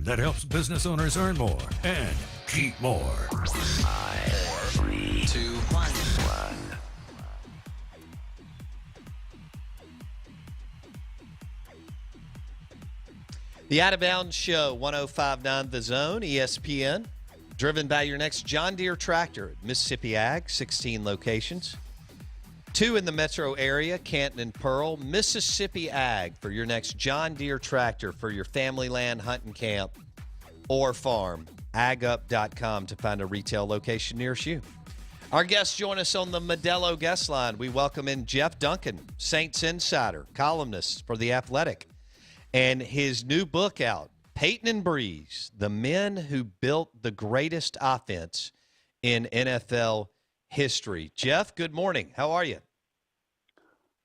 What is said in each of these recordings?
that helps business owners earn more and keep more. 5, 4, 3, 2, 1. The Out of Bounds Show, 105.9 The Zone, ESPN. Driven by your next John Deere tractor at Mississippi Ag, 16 locations. 2 in the metro area, Canton and Pearl. Mississippi Ag for your next John Deere tractor for your family land, hunting camp, or farm. Agup.com to find a retail location nearest you. Our guests join us on the Modelo guest line. We welcome in Jeff Duncan, Saints insider, columnist for The Athletic, and his new book out, Payton and Brees, the men who built the greatest offense in NFL history. Jeff, good morning. How are you?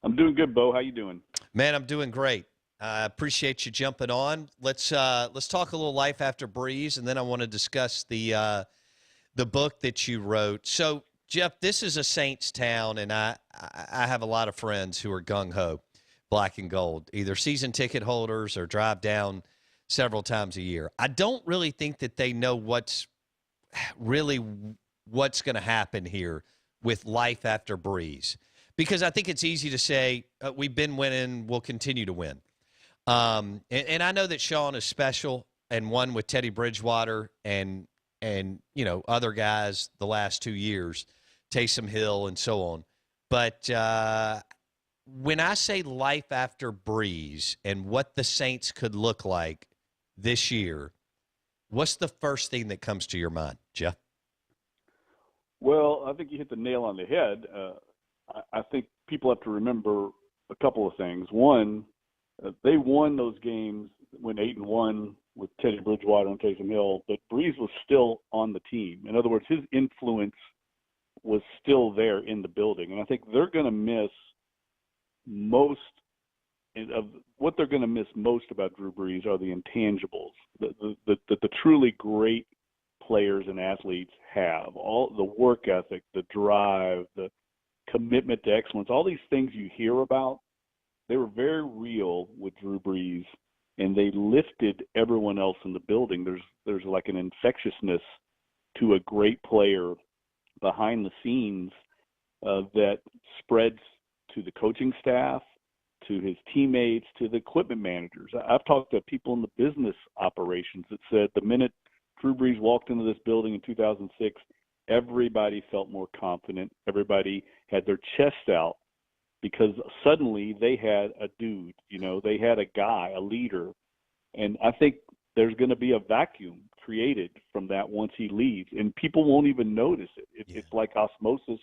I'm doing good, Bo. How you doing? Man, I'm doing great. I appreciate you jumping on. Let's talk a little life after Brees, and then I want to discuss the book that you wrote. So, Jeff, this is a Saints town, and I have a lot of friends who are gung-ho, black and gold, either season ticket holders or drive down several times a year. I don't really think that they know what's going to happen here with life after Brees, because I think it's easy to say we've been winning, we'll continue to win. And I know that Sean is special and won with Teddy Bridgewater and other guys the last 2 years, Taysom Hill and so on. But when I say life after Brees and what the Saints could look like this year, what's the first thing that comes to your mind, Jeff? Well, I think you hit the nail on the head. I think people have to remember a couple of things. One, they won those games when 8-1 with Teddy Bridgewater and Taysom Hill, but Brees was still on the team. In other words, his influence was still there in the building. And I think they're going to miss most of what they're going to miss most about Drew Brees are the intangibles that the truly great players and athletes have. All the work ethic, the drive, the commitment to excellence, all these things you hear about, they were very real with Drew Brees, and they lifted everyone else in the building. There's like an infectiousness to a great player behind the scenes that spreads to the coaching staff, to his teammates, to the equipment managers. I've talked to people in the business operations that said the minute Drew Brees walked into this building in 2006, everybody felt more confident. Everybody had their chest out because suddenly they had a dude, they had a guy, a leader. And I think there's going to be a vacuum created from that once he leaves, and people won't even notice it. It's like osmosis.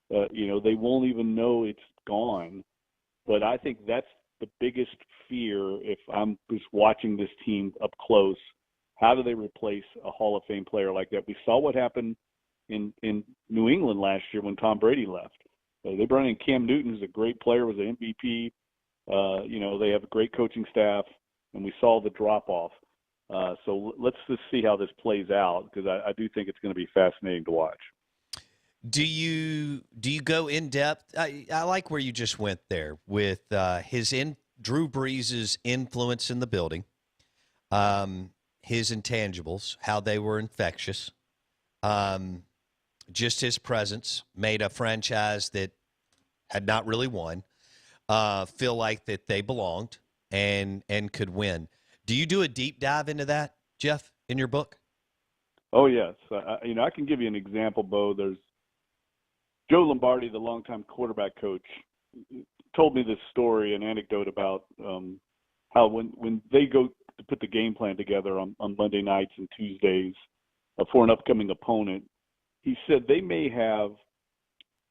They won't even know it's gone. But I think that's the biggest fear if I'm just watching this team up close. How do they replace a Hall of Fame player like that? We saw what happened in New England last year when Tom Brady left. They brought in Cam Newton, who's a great player, was an MVP. They have a great coaching staff, and we saw the drop-off. So let's just see how this plays out, because I do think it's going to be fascinating to watch. Do you go in depth? I like where you just went there with Drew Brees' influence in the building, his intangibles, how they were infectious, just his presence made a franchise that had not really won feel like that they belonged and could win. Do you do a deep dive into that, Jeff, in your book? Oh yes, I can give you an example, Bo. There's Joe Lombardi, the longtime quarterback coach, told me this story, an anecdote about how when they go to put the game plan together on Monday nights and Tuesdays for an upcoming opponent, he said they may have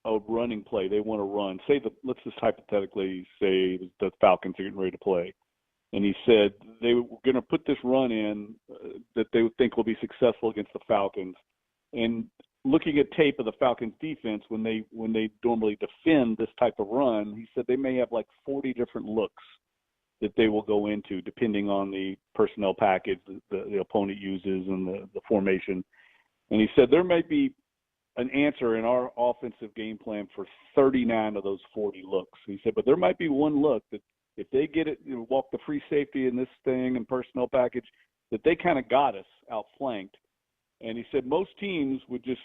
a running play they want to run. Let's just hypothetically say the Falcons are getting ready to play. And he said they were going to put this run in that they would think will be successful against the Falcons. And looking at tape of the Falcons defense, when they normally defend this type of run, he said they may have like 40 different looks that they will go into depending on the personnel package the opponent uses and the formation. And he said there might be an answer in our offensive game plan for 39 of those 40 looks. He said, but there might be one look that if they get it, walk the free safety in this thing and personnel package, that they kind of got us outflanked. And he said most teams would just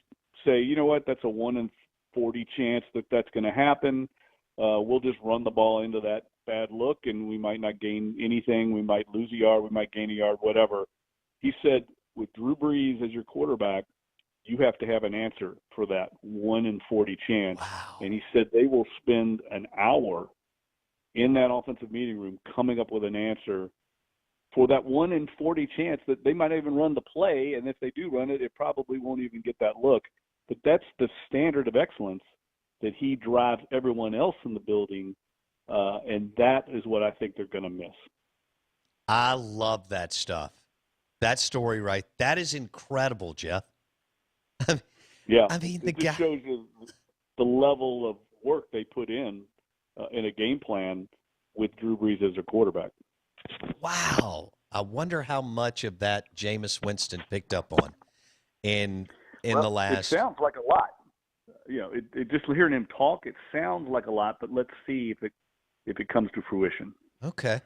say, you know what, that's a 1 in 40 chance that that's going to happen. We'll just run the ball into that bad look, and we might not gain anything. We might lose a yard. We might gain a yard, whatever. He said with Drew Brees as your quarterback, you have to have an answer for that 1 in 40 chance. Wow. And he said they will spend an hour in that offensive meeting room coming up with an answer for that 1 in 40 chance that they might even run the play. And if they do run it, it probably won't even get that look. But that's the standard of excellence that he drives everyone else in the building. And that is what I think they're going to miss. I love that stuff. That story, right? That is incredible, Jeff. Yeah. I mean, it just shows you the level of work they put in a game plan with Drew Brees as their quarterback. Wow. I wonder how much of that Jameis Winston picked up on in the last. It sounds like a lot. You know, it just hearing him talk, it sounds like a lot, but let's see if it comes to fruition. Okay.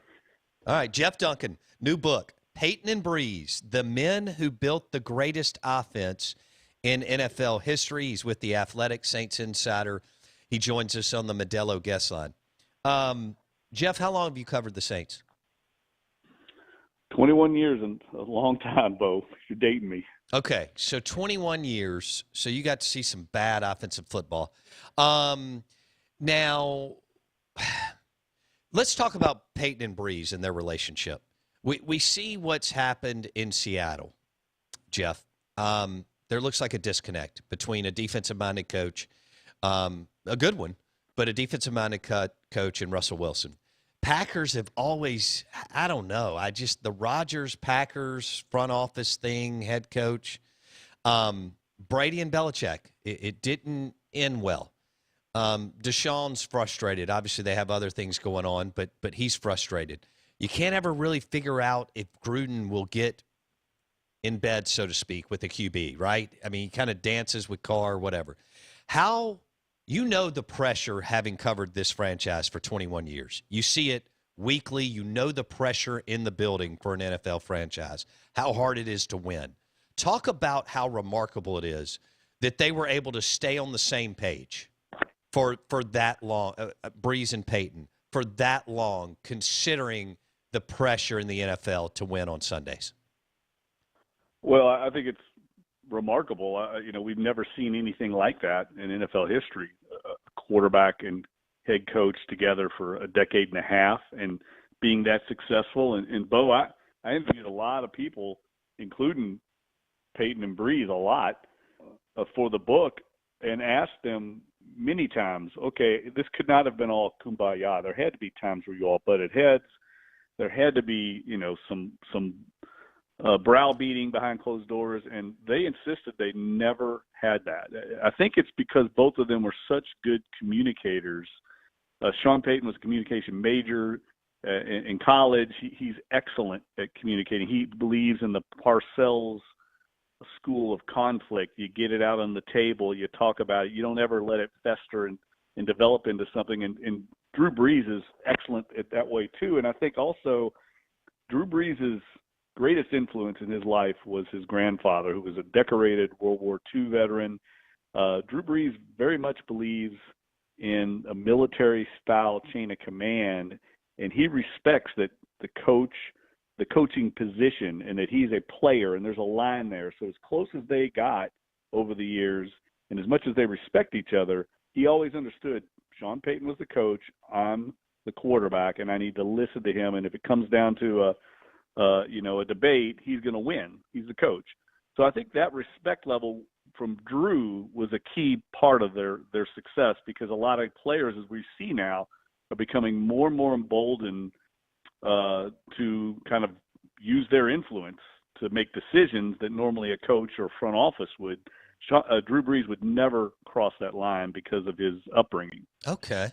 All right, Jeff Duncan, new book, Payton and Brees, the men who built the greatest offense in NFL history. He's with the Athletic Saints Insider. He joins us on the Modelo guest line. Jeff, how long have you covered the Saints? 21 years and a long time, Bo. You're dating me. Okay, so 21 years. So you got to see some bad offensive football. Now, let's talk about Payton and Brees and their relationship. We see what's happened in Seattle, Jeff. There looks like a disconnect between a defensive-minded coach, a good one, but a defensive-minded coach and Russell Wilson. Packers have always, I don't know, the Rodgers-Packers front office thing, head coach, Brady and Belichick, it didn't end well. Deshaun's frustrated. Obviously, they have other things going on, but he's frustrated. You can't ever really figure out if Gruden will get in bed, so to speak, with the QB, right? I mean, he kind of dances with Carr, whatever. How, you know the pressure having covered this franchise for 21 years. You see it weekly. You know the pressure in the building for an NFL franchise, how hard it is to win. Talk about how remarkable it is that they were able to stay on the same page for that long, Brees and Payton, for that long, considering the pressure in the NFL to win on Sundays. Well, I think it's remarkable. We've never seen anything like that in NFL history. A quarterback and head coach together for a decade and a half and being that successful. And Bo, I interviewed a lot of people, including Payton and Brees, a lot for the book, and asked them many times, okay, this could not have been all kumbaya. There had to be times where you all butted heads. There had to be, some browbeating behind closed doors, and they insisted they never had that. I think it's because both of them were such good communicators. Sean Payton was a communication major in college. He's excellent at communicating. He believes in the Parcells school of conflict. You get it out on the table. You talk about it. You don't ever let it fester and develop into something. And Drew Brees is excellent at that way too. And I think also Drew Brees' greatest influence in his life was his grandfather, who was a decorated World War II veteran. Drew Brees very much believes in a military-style chain of command, and he respects that the coaching position, and that he's a player, and there's a line there. So as close as they got over the years, and as much as they respect each other, he always understood Sean Payton was the coach, I'm the quarterback, and I need to listen to him. And if it comes down to a debate, he's going to win. He's the coach. So I think that respect level from Drew was a key part of their success, because a lot of players, as we see now, are becoming more and more emboldened to kind of use their influence to make decisions that normally a coach or front office would. Drew Brees would never cross that line because of his upbringing. Okay.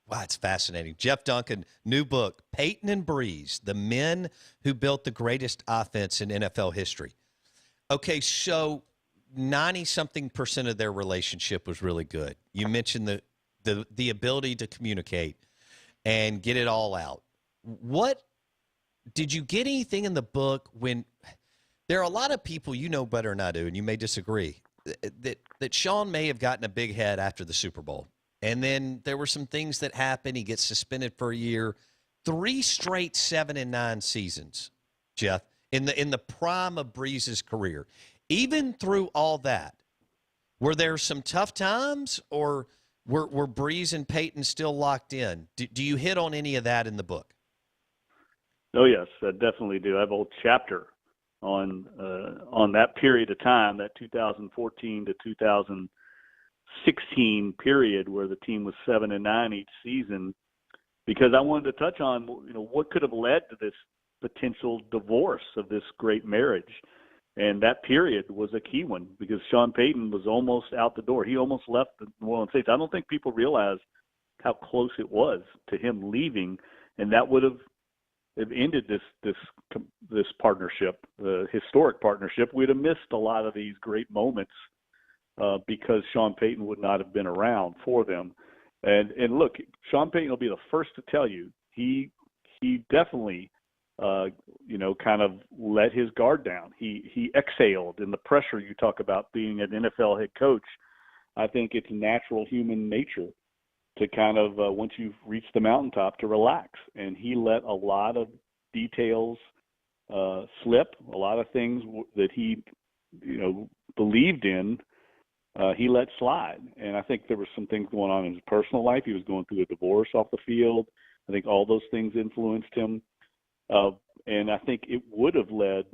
Wow, it's fascinating. Jeff Duncan, new book, Payton and Brees, the men who built the greatest offense in NFL history. Okay, so 90-something% of their relationship was really good. You mentioned the ability to communicate and get it all out. What did you get anything in the book when there are a lot of people, you know better than I do, and you may disagree, that Sean may have gotten a big head after the Super Bowl. And then there were some things that happened. He gets suspended for a year. 3 straight 7-9 seasons, Jeff, in the prime of Brees' career. Even through all that, were there some tough times, or were Brees and Payton still locked in? Do you hit on any of that in the book? Oh yes, I definitely do. I have a whole chapter on that period of time, that 2014 to 2016 period where the team was 7-9 each season, because I wanted to touch on what could have led to this potential divorce of this great marriage. And that period was a key one because Sean Payton was almost out the door. He almost left the New Orleans Saints. I don't think people realize how close it was to him leaving, and that would have ended this partnership, historic partnership. We'd have missed a lot of these great moments because Sean Payton would not have been around for them. And look, Sean Payton will be the first to tell you he definitely kind of let his guard down. He exhaled in the pressure you talk about being an NFL head coach. I think it's natural human nature to kind of, once you've reached the mountaintop, to relax. And he let a lot of details slip, a lot of things that he, believed in, he let slide. And I think there were some things going on in his personal life. He was going through a divorce off the field. I think all those things influenced him. And I think it would have led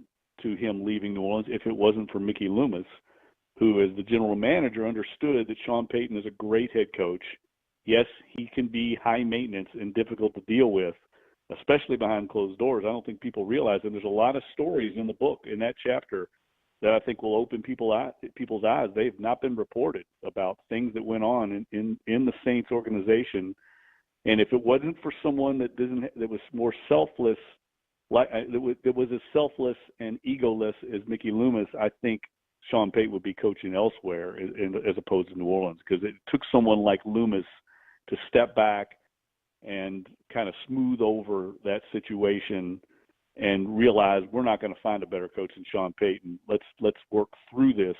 to him leaving New Orleans if it wasn't for Mickey Loomis, who, as the general manager, understood that Sean Payton is a great head coach. Yes, he can be high maintenance and difficult to deal with, especially behind closed doors. I don't think people realize that there's a lot of stories in the book, in that chapter, that I think will open people's eyes. They've not been reported about things that went on in the Saints organization. And if it wasn't for someone that was more selfless, that was as selfless and egoless as Mickey Loomis, I think Sean Payton would be coaching elsewhere as opposed to New Orleans, because it took someone like Loomis to step back and kind of smooth over that situation and realize we're not going to find a better coach than Sean Payton. Let's work through this.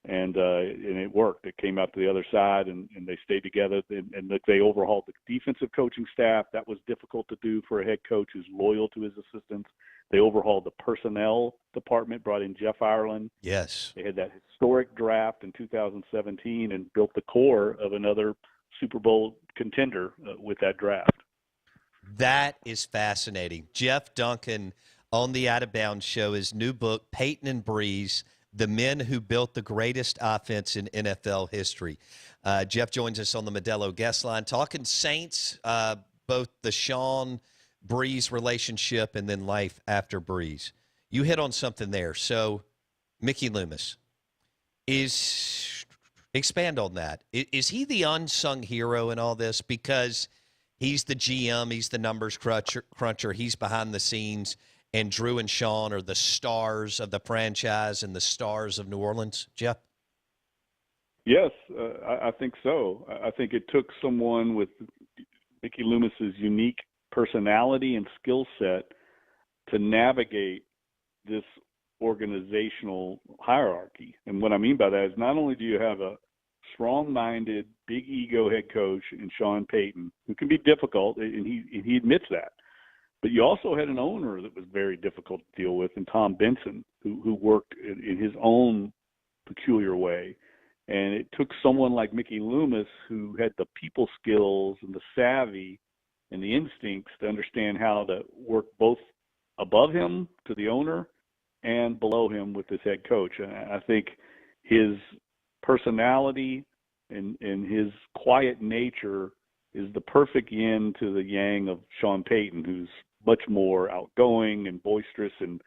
And it worked. It came out to the other side, and they stayed together. And they overhauled the defensive coaching staff. That was difficult to do for a head coach who's loyal to his assistants. They overhauled the personnel department, brought in Jeff Ireland. Yes. They had that historic draft in 2017 and built the core of another Super Bowl contender with that draft. That is fascinating. Jeff Duncan on the Out of Bounds show, his new book, Payton and Brees, The Men Who Built the Greatest Offense in NFL History. Jeff joins us on the Modelo guest line, talking Saints, both the Sean Brees relationship and then life after Brees. You hit on something there. So, Mickey Loomis, expand on that. Is he the unsung hero in all this? Because he's the GM, he's the numbers cruncher, he's behind the scenes, and Drew and Sean are the stars of the franchise and the stars of New Orleans, Jeff? Yes, I think so. I think it took someone with Mickey Loomis's unique personality and skill set to navigate this organizational hierarchy. And what I mean by that is not only do you have a strong-minded, big ego head coach in Sean Payton, who can be difficult, and he admits that, but you also had an owner that was very difficult to deal with, in Tom Benson, who worked in his own peculiar way. And it took someone like Mickey Loomis, who had the people skills and the savvy and the instincts to understand how to work both above him to the owner and below him with this head coach. And I think his personality and his quiet nature is the perfect yin to the yang of Sean Payton, who's much more outgoing and boisterous and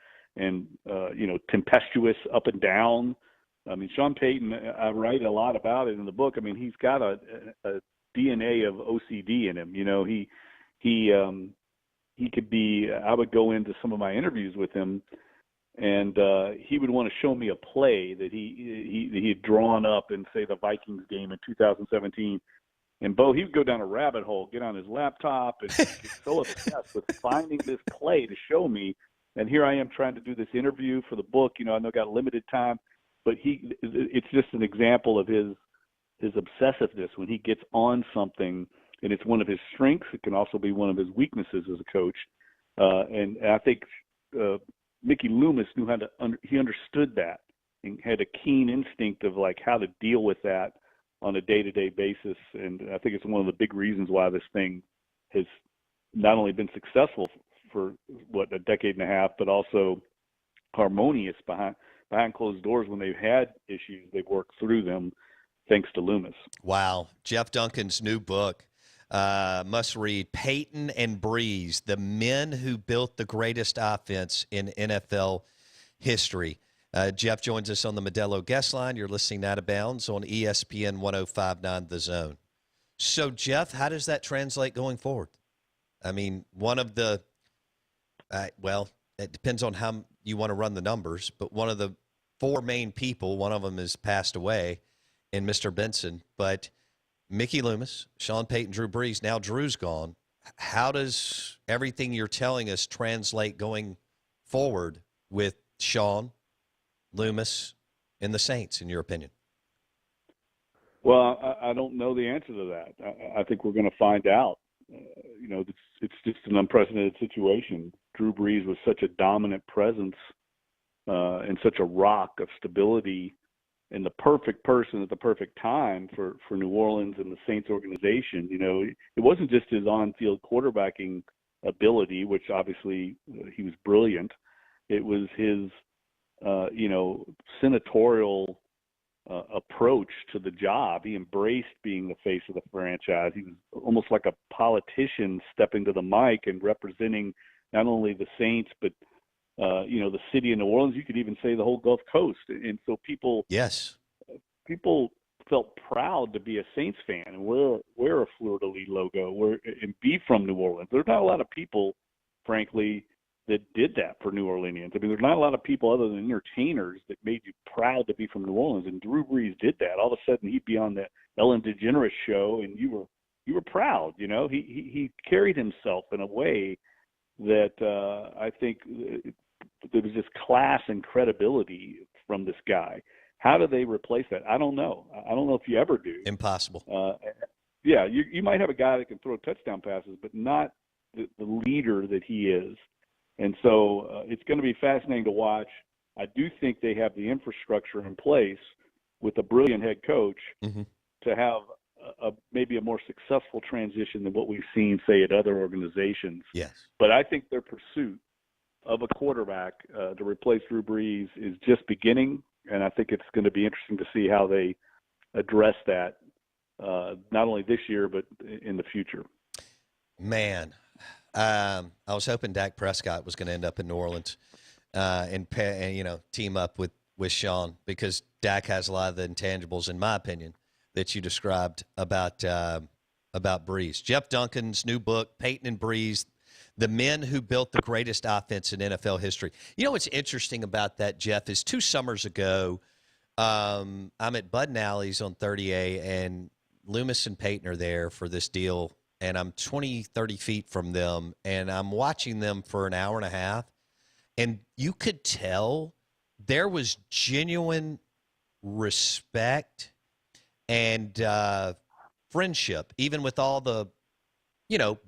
tempestuous up and down. I mean, Sean Payton, I write a lot about it in the book. I mean, he's got a DNA of OCD in him. You know, he could be, I would go into some of my interviews with him, and he would want to show me a play that he had drawn up in, say, the Vikings game in 2017. And Bo, he would go down a rabbit hole, get on his laptop, and get so obsessed with finding this play to show me. And here I am trying to do this interview for the book. I know I got limited time, but it's just an example of his obsessiveness when he gets on something, and it's one of his strengths. It can also be one of his weaknesses as a coach. And I think Mickey Loomis knew how to he understood that and had a keen instinct of like how to deal with that on a day-to-day basis. And I think it's one of the big reasons why this thing has not only been successful for a decade and a half, but also harmonious behind closed doors. When they've had issues, they've worked through them thanks to Loomis. Wow. Jeff Duncan's new book, must read, Payton and Brees, the men who built the greatest offense in NFL history. Jeff joins us on the Modelo guest line. You're listening to Out of Bounds on ESPN 105.9 The Zone. So, Jeff, how does that translate going forward? I mean, one of the well, it depends on how you want to run the numbers, but one of the four main people, one of them has passed away in Mr. Benson, but Mickey Loomis, Sean Payton, Drew Brees, now Drew's gone. How does everything you're telling us translate going forward with Sean, Loomis, and the Saints, in your opinion? Well, I don't know the answer to that. I think we're going to find out. It's just an unprecedented situation. Drew Brees was such a dominant presence and such a rock of stability and the perfect person at the perfect time for New Orleans and the Saints organization. It wasn't just his on-field quarterbacking ability, which obviously he was brilliant. It was his, senatorial approach to the job. He embraced being the face of the franchise. He was almost like a politician stepping to the mic and representing not only the Saints, but the city of New Orleans. You could even say the whole Gulf Coast. And so people felt proud to be a Saints fan and wear a fleur-de-lis logo and be from New Orleans. There's not a lot of people, frankly, that did that for New Orleanians. I mean, there's not a lot of people other than entertainers that made you proud to be from New Orleans. And Drew Brees did that. All of a sudden, he'd be on the Ellen DeGeneres show, and you were proud. He carried himself in a way that I think there was just class and credibility from this guy. How do they replace that? I don't know. I don't know if you ever do. Impossible. You might have a guy that can throw touchdown passes, but not the leader that he is. And so it's going to be fascinating to watch. I do think they have the infrastructure in place with a brilliant head coach to have maybe a more successful transition than what we've seen, say, at other organizations. Yes. But I think their pursuit of a quarterback to replace Drew Brees is just beginning, and I think it's going to be interesting to see how they address that, not only this year but in the future. Man, I was hoping Dak Prescott was going to end up in New Orleans and team up with Sean, because Dak has a lot of the intangibles, in my opinion, that you described about Brees. Jeff Duncan's new book, Payton and Brees, the men who built the greatest offense in NFL history. You know what's interesting about that, Jeff, is 2 summers ago, I'm at Bud and Alley's on 30A, and Loomis and Payton are there for this deal, and I'm 20, 30 feet from them, and I'm watching them for an hour and a half, and you could tell there was genuine respect and friendship, even with all the,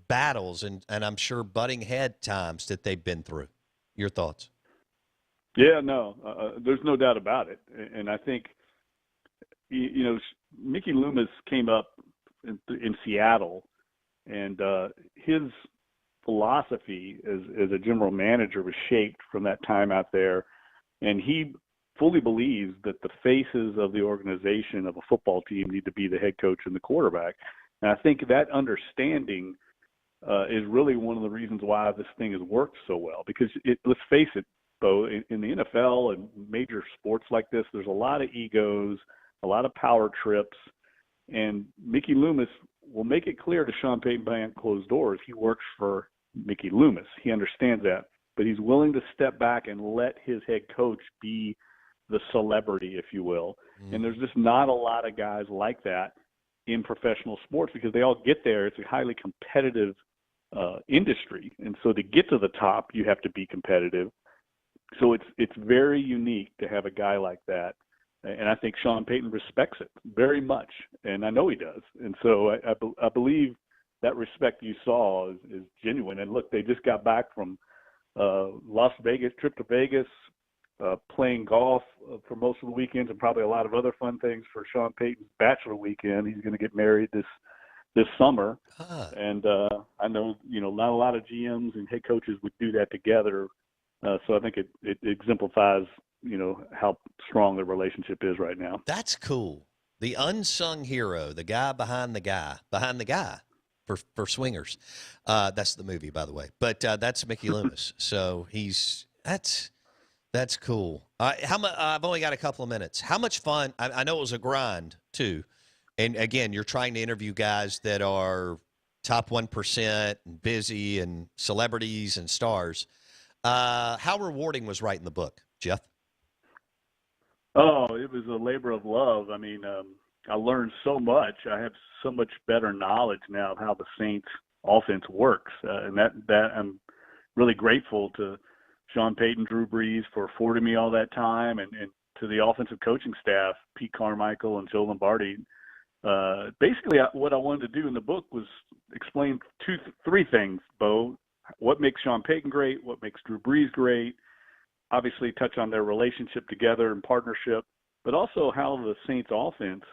battles and I'm sure butting head times that they've been through. Your thoughts? Yeah, no, there's no doubt about it. And I think, Mickey Loomis came up in Seattle, and his philosophy as a general manager was shaped from that time out there. And he fully believes that the faces of the organization of a football team need to be the head coach and the quarterback. And I think that understanding is really one of the reasons why this thing has worked so well. Because let's face it, Bo, in the NFL and major sports like this, there's a lot of egos, a lot of power trips, and Mickey Loomis will make it clear to Sean Payton behind closed doors he works for Mickey Loomis. He understands that, but he's willing to step back and let his head coach be the celebrity, if you will. And there's just not a lot of guys like that in professional sports because they all get there. It's a highly competitive industry, and so to get to the top, you have to be competitive. So it's very unique to have a guy like that, and I think Sean Payton respects it very much, and I know he does. And so I believe that respect you saw is genuine. And look, they just got back from Las Vegas, trip to Vegas, playing golf for most of the weekends, and probably a lot of other fun things for Sean Payton's bachelor weekend. He's going to get married this summer, and I know not a lot of GMs and head coaches would do that together. So I think it exemplifies how strong the relationship is right now. That's cool. The unsung hero, the guy behind the guy for swingers. That's the movie, by the way. But that's Mickey Loomis. So that's cool. I've only got a couple of minutes. How much fun? I know it was a grind too. And again, you're trying to interview guys that are top 1% and busy and celebrities and stars. How rewarding was writing the book, Jeff? Oh, it was a labor of love. I mean, I learned so much. I have so much better knowledge now of how the Saints offense works. And that I'm really grateful to Sean Payton, Drew Brees for affording me all that time, and to the offensive coaching staff, Pete Carmichael and Joe Lombardi. Basically, what I wanted to do in the book was explain three things, Bo. What makes Sean Payton great, what makes Drew Brees great, obviously touch on their relationship together and partnership, but also how the Saints offense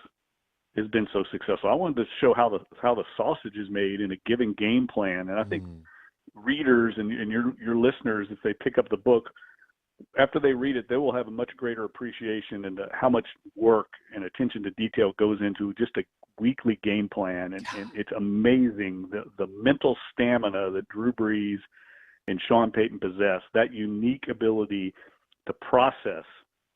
has been so successful. I wanted to show how the sausage is made in a given game plan. And I think readers and your listeners, if they pick up the book, after they read it, they will have a much greater appreciation into how much work and attention to detail goes into just a weekly game plan. And it's amazing the mental stamina that Drew Brees and Sean Payton possess, that unique ability to process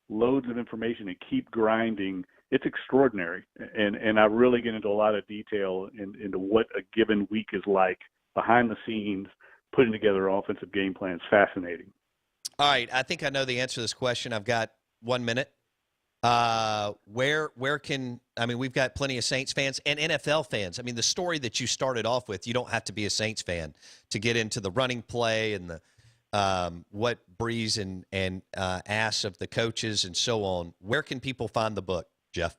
loads of information and keep grinding. It's extraordinary. And I really get into a lot of detail into what a given week is like behind the scenes, putting together offensive game plans. Fascinating. All right, I think I know the answer to this question. I've got 1 minute. We've got plenty of Saints fans and NFL fans. I mean, the story that you started off with, you don't have to be a Saints fan to get into the running play and the what Brees and asked of the coaches and so on. Where can people find the book, Jeff?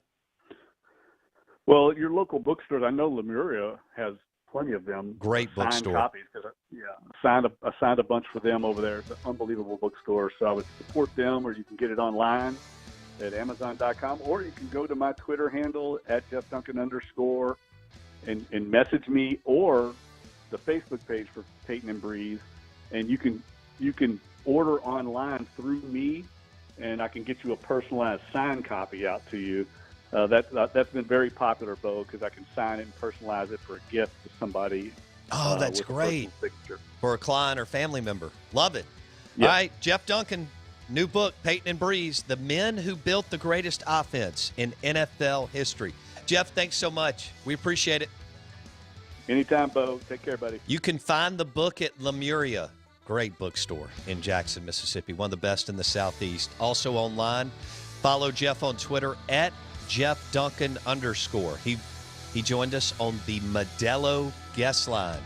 Well, your local bookstores. I know Lemuria has plenty of them. Great bookstore. Copies, I signed a bunch for them over there. It's an unbelievable bookstore. So I would support them, or you can get it online at Amazon.com, or you can go to my Twitter handle at Jeff Duncan _ and message me, or the Facebook page for Payton and Brees, and you can order online through me, and I can get you a personalized signed copy out to you. That's been very popular, Bo, because I can sign it and personalize it for a gift to somebody. Oh, that's great. For a client or family member. Love it. Yep. All right, Jeff Duncan, new book, Payton and Brees, The Men Who Built the Greatest Offense in NFL History. Jeff, thanks so much. We appreciate it. Anytime, Bo. Take care, buddy. You can find the book at Lemuria. Great bookstore in Jackson, Mississippi. One of the best in the Southeast. Also online. Follow Jeff on Twitter at Jeff Duncan _. He joined us on the Modelo guest line.